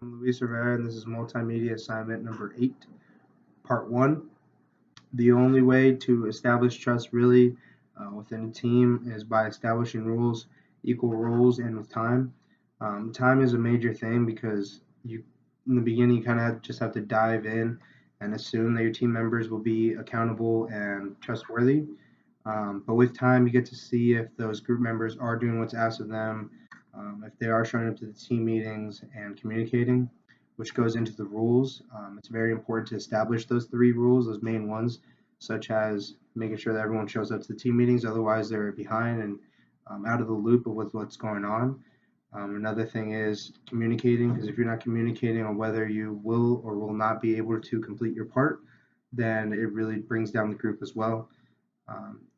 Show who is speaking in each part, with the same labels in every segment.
Speaker 1: I'm Luis Rivera, and this is Multimedia assignment number 8, part 1. The only way to establish trust really within a team is by establishing rules, equal roles, and with time. Time is a major thing because in the beginning, you kind of just have to dive in and assume that your team members will be accountable and trustworthy. But with time, you get to see if those group members are doing what's asked of them, if they are showing up to the team meetings and communicating, which goes into the rules. It's very important to establish those 3 rules, those main ones, such as making sure that everyone shows up to the team meetings, otherwise they're behind and out of the loop with what's going on. Another thing is communicating, because if you're not communicating on whether you will or will not be able to complete your part, then it really brings down the group as well.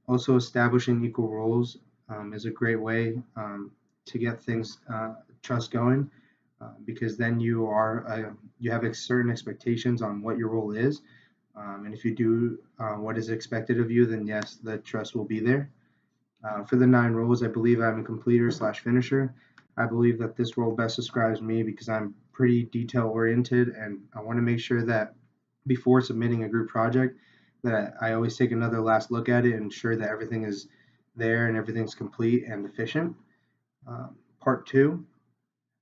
Speaker 1: Also, establishing equal roles is a great way to get things trust going, because then you have certain expectations on what your role is, and if you do what is expected of you, then yes, the trust will be there. For the 9 roles, I believe I'm a completer slash finisher. I believe that this role best describes me because I'm pretty detail oriented, and I want to make sure that before submitting a group project, that I always take another last look at it and ensure that everything is there and everything's complete and efficient. Part 2,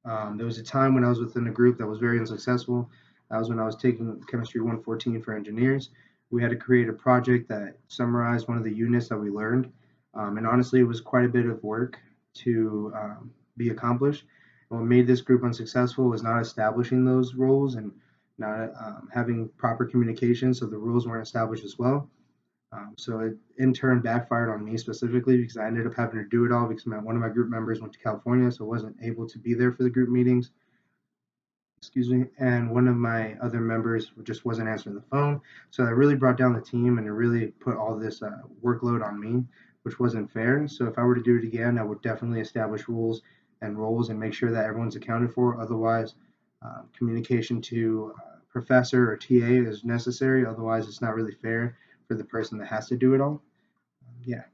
Speaker 1: there was a time when I was within a group that was very unsuccessful. That was when I was taking Chemistry 114 for engineers. We had to create a project that summarized one of the units that we learned. And honestly, it was quite a bit of work to be accomplished. And what made this group unsuccessful was not establishing those roles and not having proper communication, so the rules weren't established as well. So it in turn backfired on me specifically because I ended up having to do it all because one of my group members went to California, so I wasn't able to be there for the group meetings. Excuse me. And one of my other members just wasn't answering the phone. So that really brought down the team and it really put all this workload on me, which wasn't fair. So if I were to do it again, I would definitely establish rules and roles and make sure that everyone's accounted for. Otherwise, communication to professor or TA is necessary. Otherwise, it's not really fair for the person that has to do it all. Yeah.